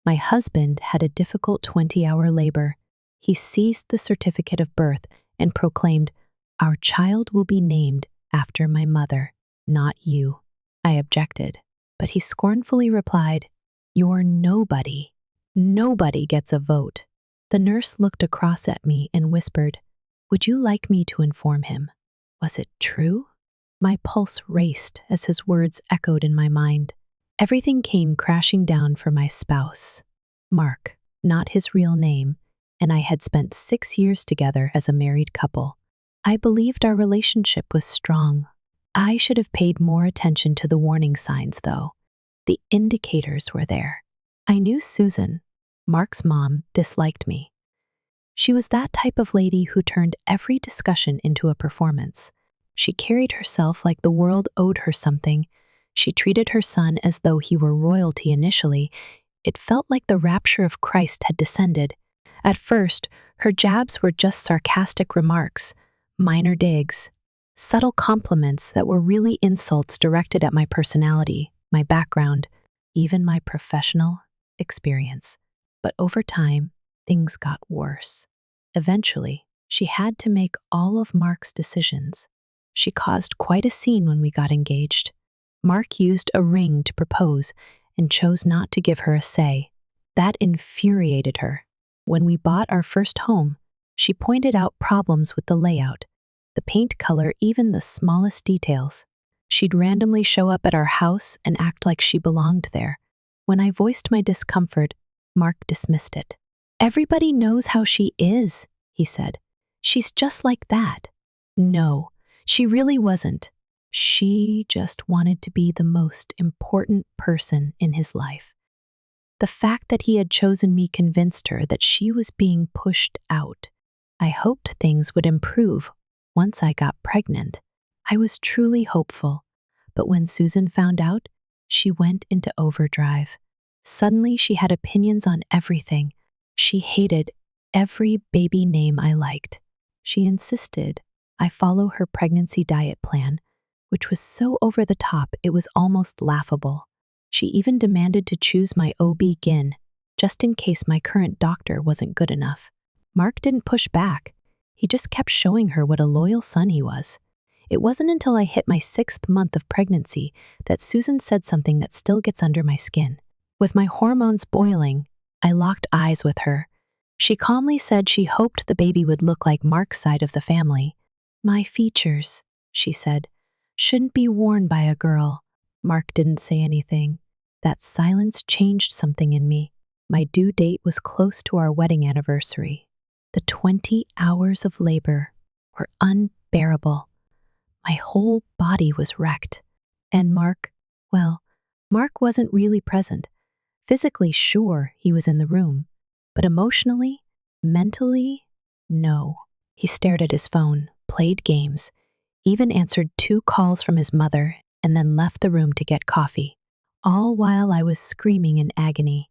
My husband had a difficult 20-hour labor. He seized the certificate of birth and proclaimed, "Our child will be named after my mother, not you." I objected, but he scornfully replied, "You're nobody. Nobody gets a vote." The nurse looked across at me and whispered, "Would you like me to inform him?" Was it true? My pulse raced as his words echoed in my mind. Everything came crashing down for my spouse. Mark, not his real name, and I had spent 6 years together as a married couple. I believed our relationship was strong. I should have paid more attention to the warning signs, though. The indicators were there. I knew Susan, Mark's mom, disliked me. She was that type of lady who turned every discussion into a performance. She carried herself like the world owed her something. She treated her son as though he were royalty initially. It felt like the rapture of Christ had descended. At first, her jabs were just sarcastic remarks, minor digs, subtle compliments that were really insults directed at my personality, my background, even my professional experience. But over time, things got worse. Eventually, she had to make all of Mark's decisions. She caused quite a scene when we got engaged. Mark used a ring to propose and chose not to give her a say. That infuriated her. When we bought our first home, she pointed out problems with the layout, the paint color, even the smallest details. She'd randomly show up at our house and act like she belonged there. When I voiced my discomfort, Mark dismissed it. "Everybody knows how she is," he said. "She's just like that." No, she really wasn't. She just wanted to be the most important person in his life. The fact that he had chosen me convinced her that she was being pushed out. I hoped things would improve once I got pregnant. I was truly hopeful. But when Susan found out, she went into overdrive. Suddenly, she had opinions on everything. She hated every baby name I liked. She insisted I follow her pregnancy diet plan, which was so over the top it was almost laughable. She even demanded to choose my OB-GYN, just in case my current doctor wasn't good enough. Mark didn't push back. He just kept showing her what a loyal son he was. It wasn't until I hit my 6th month of pregnancy that Susan said something that still gets under my skin. With my hormones boiling, I locked eyes with her. She calmly said she hoped the baby would look like Mark's side of the family. "My features," she said, "shouldn't be worn by a girl." Mark didn't say anything. That silence changed something in me. My due date was close to our wedding anniversary. The 20 hours of labor were unbearable. My whole body was wrecked. And Mark, well, Mark wasn't really present. Physically, sure, he was in the room. But emotionally, mentally, no. He stared at his phone, played games, even answered 2 calls from his mother, and then left the room to get coffee, all while I was screaming in agony.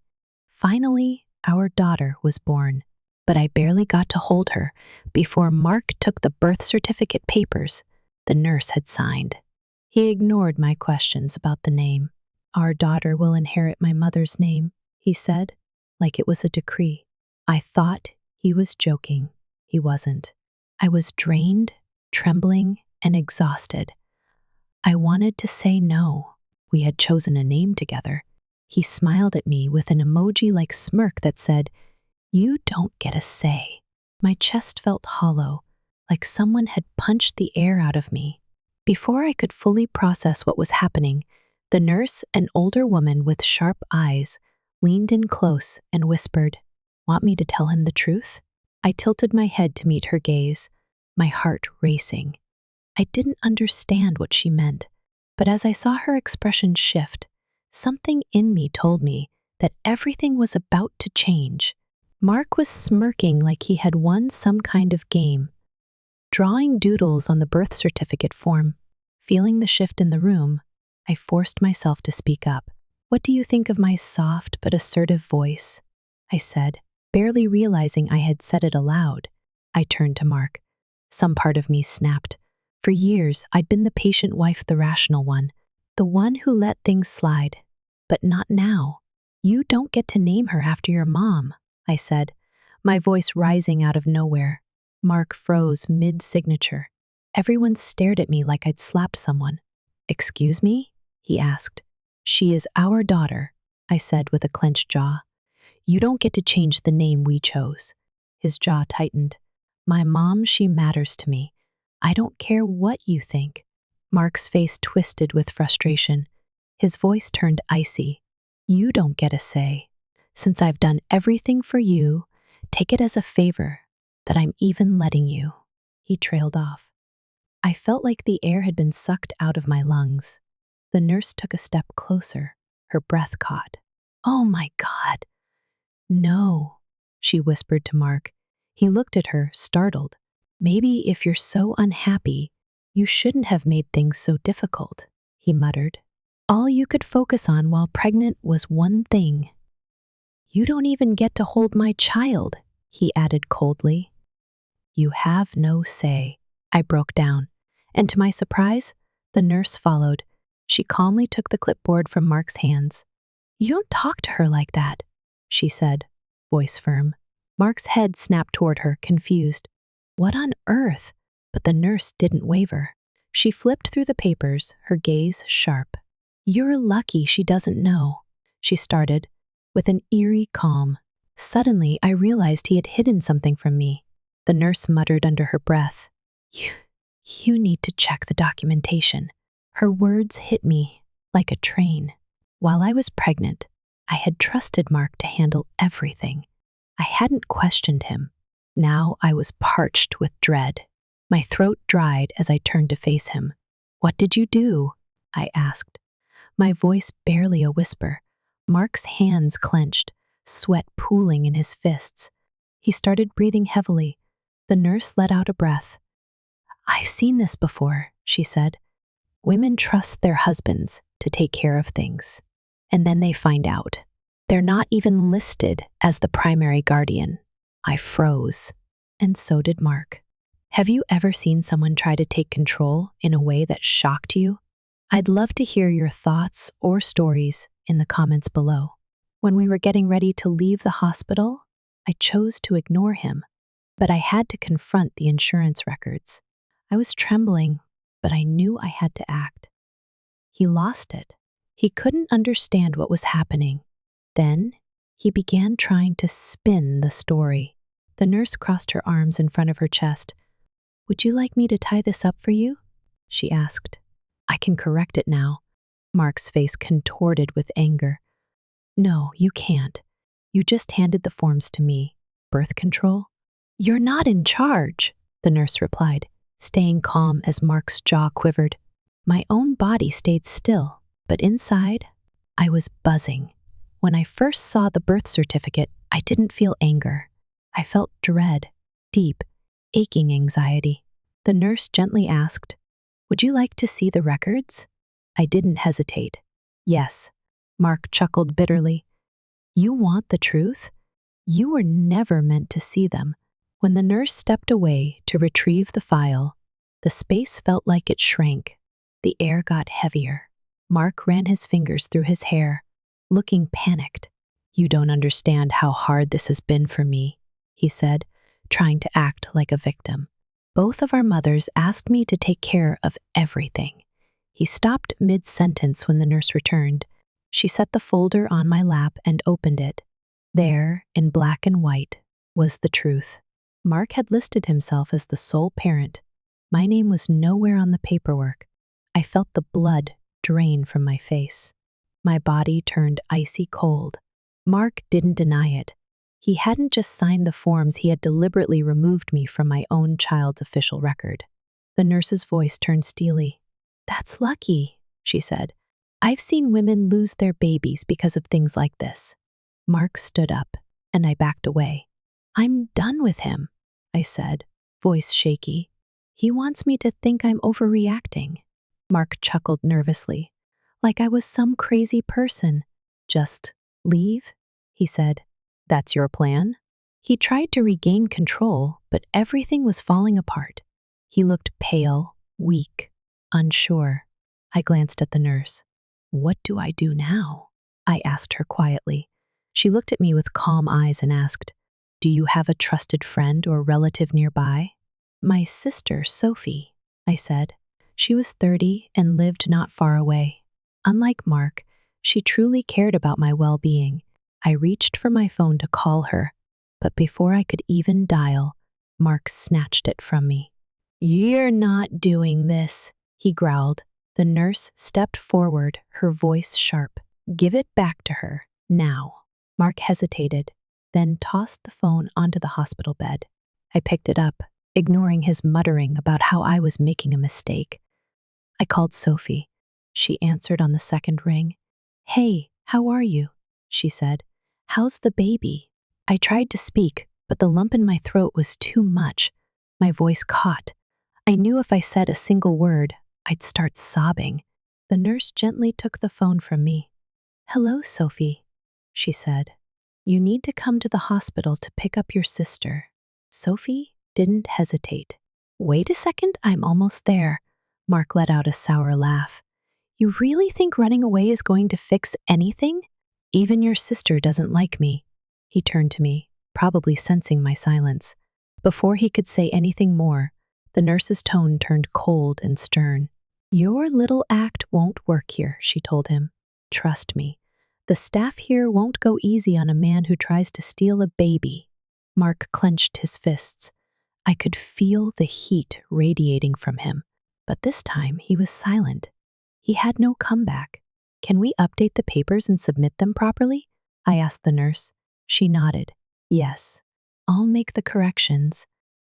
Finally, our daughter was born, but I barely got to hold her before Mark took the birth certificate papers the nurse had signed. He ignored my questions about the name. "Our daughter will inherit my mother's name," he said, like it was a decree. I thought he was joking. He wasn't. I was drained, trembling, and exhausted. I wanted to say no. We had chosen a name together. He smiled at me with an emoji-like smirk that said, "You don't get a say." My chest felt hollow, like someone had punched the air out of me. Before I could fully process what was happening, the nurse, an older woman with sharp eyes, leaned in close and whispered, "Want me to tell him the truth?" I tilted my head to meet her gaze, my heart racing. I didn't understand what she meant, but as I saw her expression shift, something in me told me that everything was about to change. Mark was smirking like he had won some kind of game, drawing doodles on the birth certificate form. Feeling the shift in the room, I forced myself to speak up. "What do you think of my soft but assertive voice?" I said, barely realizing I had said it aloud. I turned to Mark. Some part of me snapped. For years, I'd been the patient wife, the rational one, the one who let things slide. But not now. You don't get to name her after your mom, I said, my voice rising out of nowhere. Mark froze mid-signature. Everyone stared at me like I'd slapped someone. Excuse me? He asked. She is our daughter, I said with a clenched jaw. You don't get to change the name we chose. His jaw tightened. My mom, she matters to me. I don't care what you think. Mark's face twisted with frustration. His voice turned icy. You don't get a say. Since I've done everything for you, take it as a favor that I'm even letting you. He trailed off. I felt like the air had been sucked out of my lungs. The nurse took a step closer, her breath caught. Oh my God. No, she whispered to Mark. He looked at her, startled. Maybe if you're so unhappy, you shouldn't have made things so difficult, he muttered. All you could focus on while pregnant was one thing. You don't even get to hold my child, he added coldly. You have no say, I broke down, and to my surprise, the nurse followed. She calmly took the clipboard from Mark's hands. You don't talk to her like that, she said, voice firm. Mark's head snapped toward her, confused. What on earth? But the nurse didn't waver. She flipped through the papers, her gaze sharp. You're lucky she doesn't know, she started, with an eerie calm. Suddenly, I realized he had hidden something from me. The nurse muttered under her breath, You need to check the documentation. Her words hit me like a train. While I was pregnant, I had trusted Mark to handle everything. I hadn't questioned him. Now I was parched with dread. My throat dried as I turned to face him. What did you do? I asked, my voice barely a whisper. Mark's hands clenched, sweat pooling in his fists. He started breathing heavily. The nurse let out a breath. I've seen this before, she said. Women trust their husbands to take care of things. And then they find out. They're not even listed as the primary guardian. I froze. And so did Mark. Have you ever seen someone try to take control in a way that shocked you? I'd love to hear your thoughts or stories in the comments below. When we were getting ready to leave the hospital, I chose to ignore him, but I had to confront the insurance records. I was trembling, but I knew I had to act. He lost it. He couldn't understand what was happening. Then, he began trying to spin the story. The nurse crossed her arms in front of her chest. Would you like me to tie this up for you? She asked. I can correct it now. Mark's face contorted with anger. No, you can't. You just handed the forms to me. Birth control? You're not in charge, the nurse replied, staying calm as Mark's jaw quivered. My own body stayed still, but inside, I was buzzing. When I first saw the birth certificate, I didn't feel anger. I felt dread, deep, aching anxiety. The nurse gently asked, Would you like to see the records? I didn't hesitate. Yes. Mark chuckled bitterly. You want the truth? You were never meant to see them. When the nurse stepped away to retrieve the file, the space felt like it shrank. The air got heavier. Mark ran his fingers through his hair, looking panicked. You don't understand how hard this has been for me, he said, trying to act like a victim. Both of our mothers asked me to take care of everything. He stopped mid-sentence when the nurse returned. She set the folder on my lap and opened it. There, in black and white, was the truth. Mark had listed himself as the sole parent. My name was nowhere on the paperwork. I felt the blood drain from my face. My body turned icy cold. Mark didn't deny it. He hadn't just signed the forms, he had deliberately removed me from my own child's official record. The nurse's voice turned steely. That's lucky, she said. I've seen women lose their babies because of things like this. Mark stood up, and I backed away. I'm done with him, I said, voice shaky. He wants me to think I'm overreacting. Mark chuckled nervously, like I was some crazy person. Just leave, he said. That's your plan? He tried to regain control, but everything was falling apart. He looked pale, weak, unsure. I glanced at the nurse. What do I do now? I asked her quietly. She looked at me with calm eyes and asked, "Do you have a trusted friend or relative nearby?" "My sister, Sophie," I said. She was 30 and lived not far away. Unlike Mark, she truly cared about my well-being. I reached for my phone to call her, but before I could even dial, Mark snatched it from me. "You're not doing this," he growled. The nurse stepped forward, her voice sharp. "Give it back to her, now." Mark hesitated, then tossed the phone onto the hospital bed. I picked it up, ignoring his muttering about how I was making a mistake. I called Sophie. She answered on the second ring. "Hey, how are you?" she said. "How's the baby?" I tried to speak, but the lump in my throat was too much. My voice caught. I knew if I said a single word, I'd start sobbing. The nurse gently took the phone from me. "Hello, Sophie," she said. "You need to come to the hospital to pick up your sister." Sophie didn't hesitate. "Wait a second, I'm almost there." Mark let out a sour laugh. "You really think running away is going to fix anything? Even your sister doesn't like me." He turned to me, probably sensing my silence. Before he could say anything more, the nurse's tone turned cold and stern. "Your little act won't work here," she told him. "Trust me. The staff here won't go easy on a man who tries to steal a baby." Mark clenched his fists. I could feel the heat radiating from him, but this time he was silent. He had no comeback. "Can we update the papers and submit them properly?" I asked the nurse. She nodded. "Yes, I'll make the corrections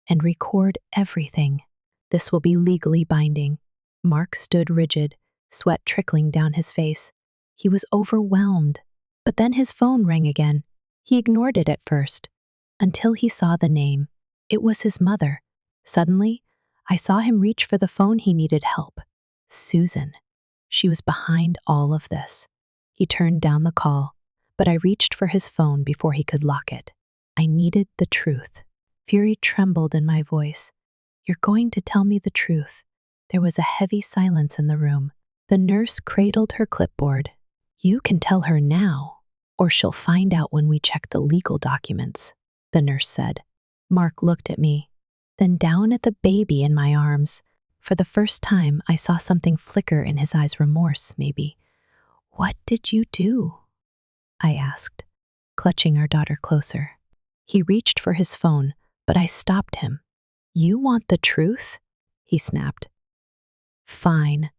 and record everything. This will be legally binding." Mark stood rigid, sweat trickling down his face. He was overwhelmed. But then his phone rang again. He ignored it at first, until he saw the name. It was his mother. Suddenly, I saw him reach for the phone he needed help. Susan. She was behind all of this. He turned down the call, but I reached for his phone before he could lock it. I needed the truth. Fury trembled in my voice. "You're going to tell me the truth." There was a heavy silence in the room. The nurse cradled her clipboard. "You can tell her now, or she'll find out when we check the legal documents," the nurse said. Mark looked at me, then down at the baby in my arms. For the first time, I saw something flicker in his eyes, remorse, maybe. "What did you do?" I asked, clutching our daughter closer. He reached for his phone, but I stopped him. "You want the truth?" he snapped. "Fine."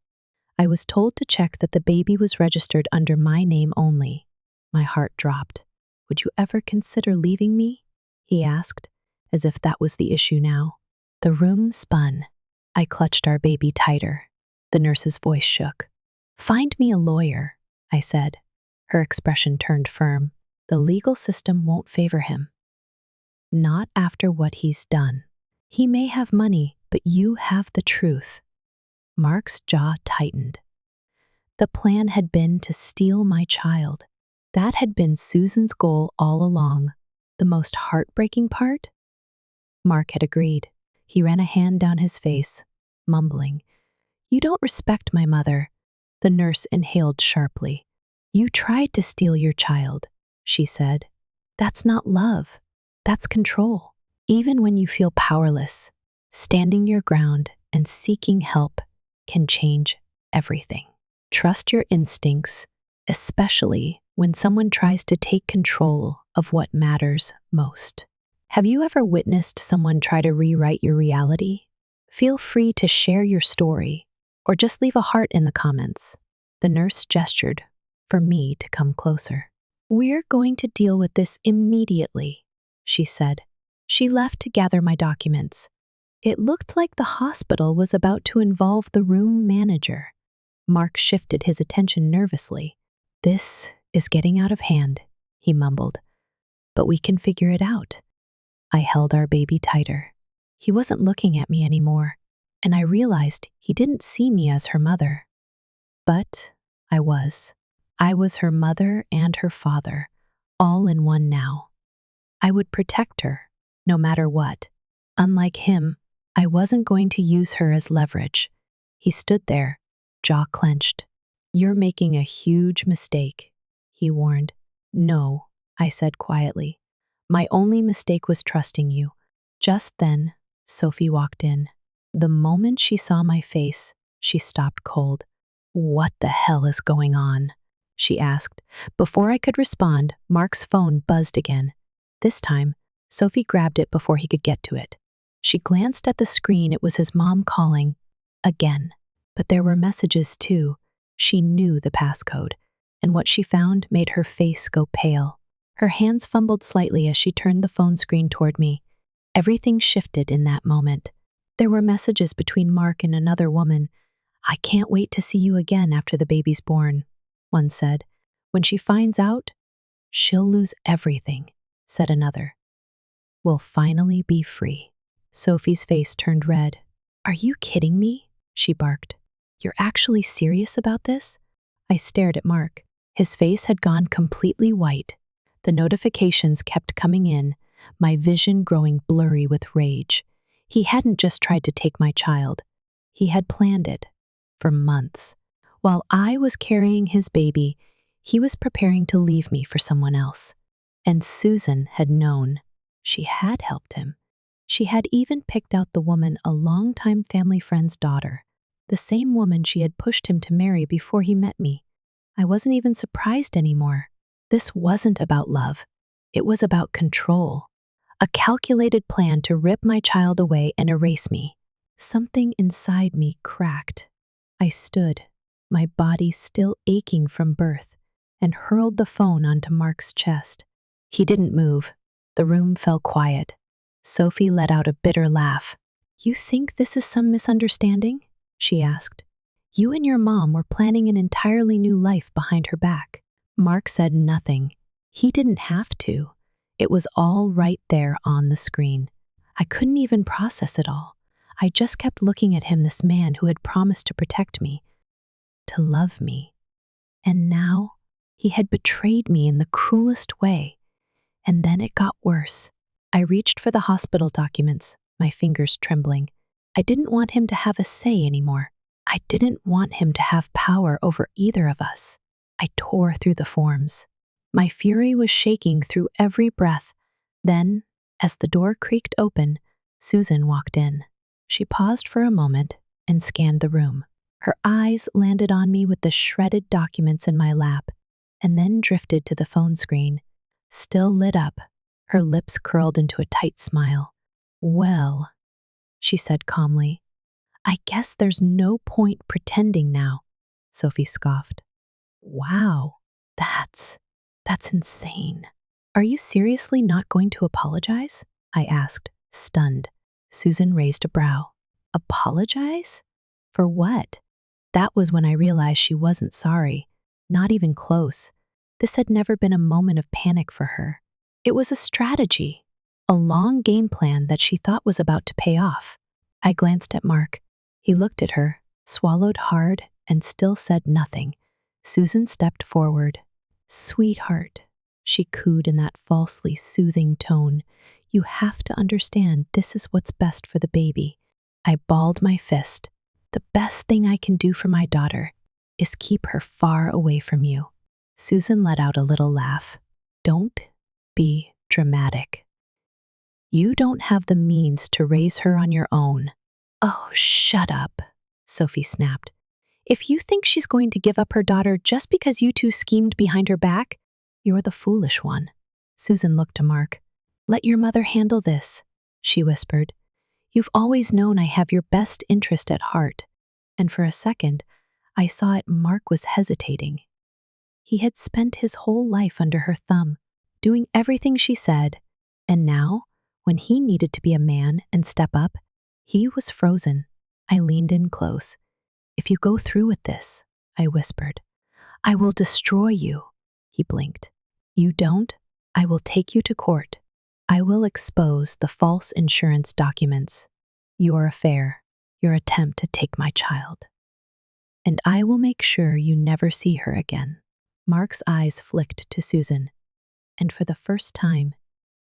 I was told to check that the baby was registered under my name only. My heart dropped. "Would you ever consider leaving me?" he asked, as if that was the issue now. The room spun. I clutched our baby tighter. The nurse's voice shook. "Find me a lawyer," I said. Her expression turned firm. "The legal system won't favor him. Not after what he's done. He may have money, but you have the truth." Mark's jaw tightened. The plan had been to steal my child. That had been Susan's goal all along. The most heartbreaking part? Mark had agreed. He ran a hand down his face, mumbling, "You don't respect my mother." The nurse inhaled sharply. "You tried to steal your child," she said. "That's not love. That's control. Even when you feel powerless, standing your ground and seeking help can change everything. Trust your instincts, especially when someone tries to take control of what matters most." Have you ever witnessed someone try to rewrite your reality? Feel free to share your story, or just leave a heart in the comments. The nurse gestured for me to come closer. "We're going to deal with this immediately," she said. She left to gather my documents. It looked like the hospital was about to involve the room manager. Mark shifted his attention nervously. "This is getting out of hand," he mumbled. "But we can figure it out." I held our baby tighter. He wasn't looking at me anymore, and I realized he didn't see me as her mother. But I was. I was her mother and her father, all in one now. I would protect her, no matter what. Unlike him, I wasn't going to use her as leverage. He stood there, jaw clenched. "You're making a huge mistake," he warned. No, I said quietly. My only mistake was trusting you. Just then, Sophie walked in. The moment she saw my face, she stopped cold. What the hell is going on? She asked. Before I could respond, Mark's phone buzzed again. This time, Sophie grabbed it before he could get to it. She glanced at the screen. It was his mom calling. Again. But there were messages too. She knew the passcode, and what she found made her face go pale. Her hands fumbled slightly as she turned the phone screen toward me. Everything shifted in that moment. There were messages between Mark and another woman. I can't wait to see you again after the baby's born, one said. When she finds out, she'll lose everything, said another. We'll finally be free. Sophie's face turned red. Are you kidding me? She barked. You're actually serious about this? I stared at Mark. His face had gone completely white. The notifications kept coming in, my vision growing blurry with rage. He hadn't just tried to take my child. He had planned it. For months. While I was carrying his baby, he was preparing to leave me for someone else. And Susan had known. She had helped him. She had even picked out the woman, a longtime family friend's daughter, the same woman she had pushed him to marry before he met me. I wasn't even surprised anymore. This wasn't about love. It was about control. A calculated plan to rip my child away and erase me. Something inside me cracked. I stood, my body still aching from birth, and hurled the phone onto Mark's chest. He didn't move. The room fell quiet. Sophie let out a bitter laugh. You think this is some misunderstanding? She asked. You and your mom were planning an entirely new life behind her back. Mark said nothing. He didn't have to. It was all right there on the screen. I couldn't even process it all. I just kept looking at him, this man who had promised to protect me, to love me. And now he had betrayed me in the cruelest way. And then it got worse. I reached for the hospital documents, my fingers trembling. I didn't want him to have a say anymore. I didn't want him to have power over either of us. I tore through the forms. My fury was shaking through every breath. Then, as the door creaked open, Susan walked in. She paused for a moment and scanned the room. Her eyes landed on me with the shredded documents in my lap, and then drifted to the phone screen. Still lit up, her lips curled into a tight smile. Well, she said calmly. I guess there's no point pretending now, Sophie scoffed. Wow, that's insane. Are you seriously not going to apologize? I asked, stunned. Susan raised a brow. Apologize? For what? That was when I realized she wasn't sorry, not even close. This had never been a moment of panic for her. It was a strategy, a long game plan that she thought was about to pay off. I glanced at Mark. He looked at her, swallowed hard, and still said nothing. Susan stepped forward. Sweetheart, she cooed in that falsely soothing tone. You have to understand this is what's best for the baby. I balled my fist. The best thing I can do for my daughter is keep her far away from you. Susan let out a little laugh. Don't be dramatic. You don't have the means to raise her on your own. Oh, shut up, Sophie snapped. If you think she's going to give up her daughter just because you two schemed behind her back, you're the foolish one. Susan looked to Mark. Let your mother handle this, she whispered. You've always known I have your best interest at heart. And for a second, I saw it. Mark was hesitating. He had spent his whole life under her thumb, doing everything she said, and now, when he needed to be a man and step up, he was frozen. I leaned in close. If you go through with this, I whispered, I will destroy you. He blinked. You don't? I will take you to court. I will expose the false insurance documents, your affair, your attempt to take my child. And I will make sure you never see her again. Mark's eyes flicked to Susan, and for the first time,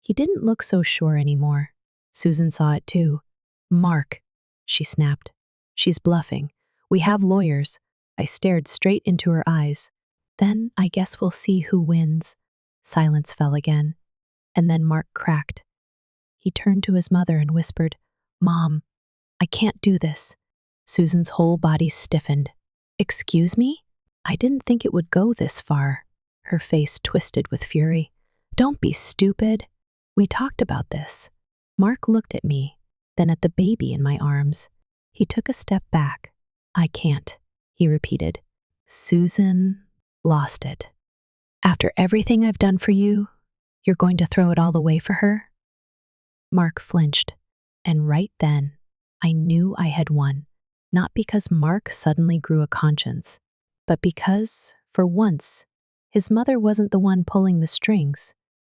he didn't look so sure anymore. Susan saw it too. Mark, she snapped. She's bluffing. We have lawyers. I stared straight into her eyes. Then I guess we'll see who wins. Silence fell again, and then Mark cracked. He turned to his mother and whispered, "Mom, I can't do this." Susan's whole body stiffened. "Excuse me? I didn't think it would go this far." Her face twisted with fury. "Don't be stupid. We talked about this." Mark looked at me, then at the baby in my arms. He took a step back. "I can't," he repeated. "Susan lost it. After everything I've done for you, you're going to throw it all away for her?" Mark flinched, and right then, I knew I had won. Not because Mark suddenly grew a conscience, but because, for once, his mother wasn't the one pulling the strings.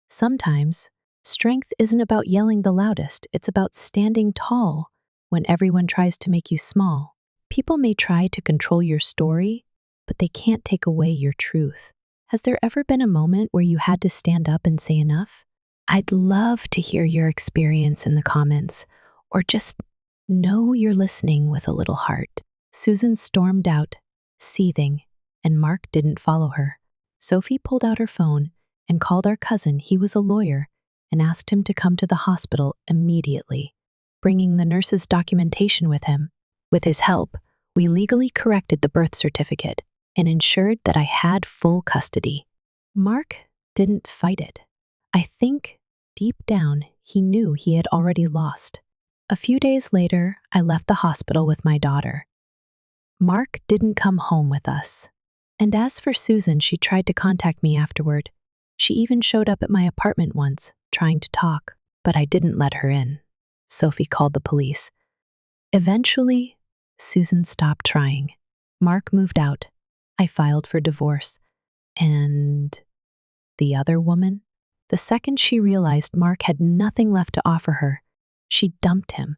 Sometimes, strength isn't about yelling the loudest, it's about standing tall when everyone tries to make you small. People may try to control your story, but they can't take away your truth. Has there ever been a moment where you had to stand up and say enough? I'd love to hear your experience in the comments, or just know you're listening with a little heart. Susan stormed out, seething, and Mark didn't follow her. Sophie pulled out her phone and called our cousin, he was a lawyer, and asked him to come to the hospital immediately, bringing the nurse's documentation with him. With his help, we legally corrected the birth certificate and ensured that I had full custody. Mark didn't fight it. I think, deep down, he knew he had already lost. A few days later, I left the hospital with my daughter. Mark didn't come home with us. And as for Susan, she tried to contact me afterward. She even showed up at my apartment once, trying to talk, but I didn't let her in. Sophie called the police. Eventually, Susan stopped trying. Mark moved out. I filed for divorce. And the other woman? The second she realized Mark had nothing left to offer her, she dumped him.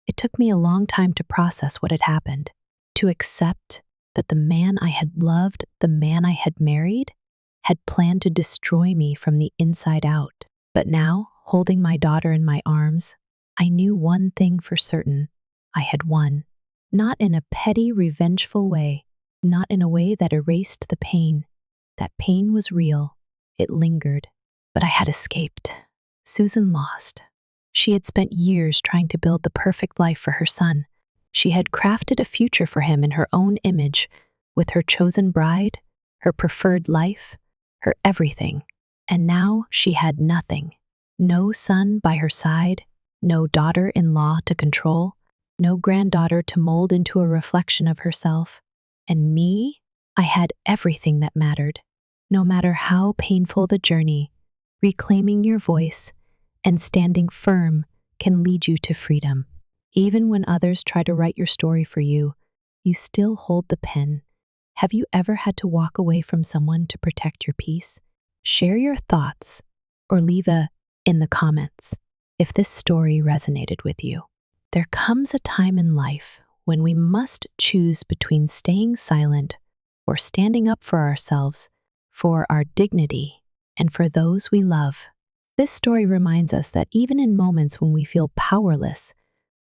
It took me a long time to process what had happened, to accept that the man I had loved, the man I had married, had planned to destroy me from the inside out. But now, holding my daughter in my arms, I knew one thing for certain. I had won. Not in a petty, revengeful way, not in a way that erased the pain. That pain was real. It lingered. But I had escaped. Susan lost. She had spent years trying to build the perfect life for her son. She had crafted a future for him in her own image, with her chosen bride, her preferred life, her everything. And now she had nothing. No son by her side, no daughter-in-law to control, no granddaughter to mold into a reflection of herself. And me, I had everything that mattered. No matter how painful the journey, reclaiming your voice and standing firm can lead you to freedom. Even when others try to write your story for you, you still hold the pen. Have you ever had to walk away from someone to protect your peace? Share your thoughts or leave a in the comments if this story resonated with you. There comes a time in life when we must choose between staying silent or standing up for ourselves, for our dignity, and for those we love. This story reminds us that even in moments when we feel powerless,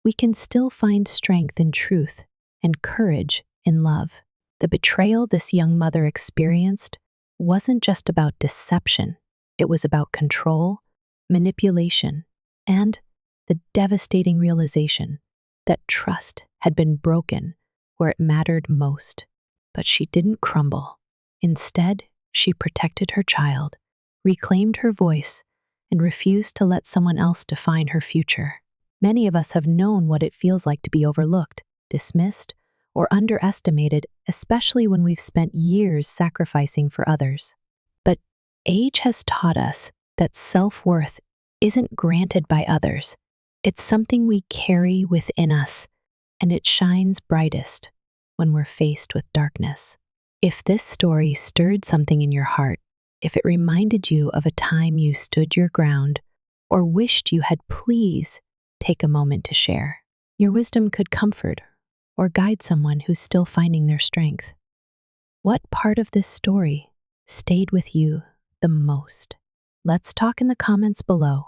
we can still find strength in truth and courage in love. The betrayal this young mother experienced wasn't just about deception. It was about control, manipulation, and the devastating realization that trust had been broken where it mattered most. But she didn't crumble. Instead, she protected her child, reclaimed her voice, and refused to let someone else define her future. Many of us have known what it feels like to be overlooked, dismissed, or underestimated, especially when we've spent years sacrificing for others. But age has taught us that self-worth isn't granted by others. It's something we carry within us, and it shines brightest when we're faced with darkness. If this story stirred something in your heart, if it reminded you of a time you stood your ground, or wished you had, please take a moment to share. Your wisdom could comfort or guide someone who's still finding their strength. What part of this story stayed with you the most? Let's talk in the comments below.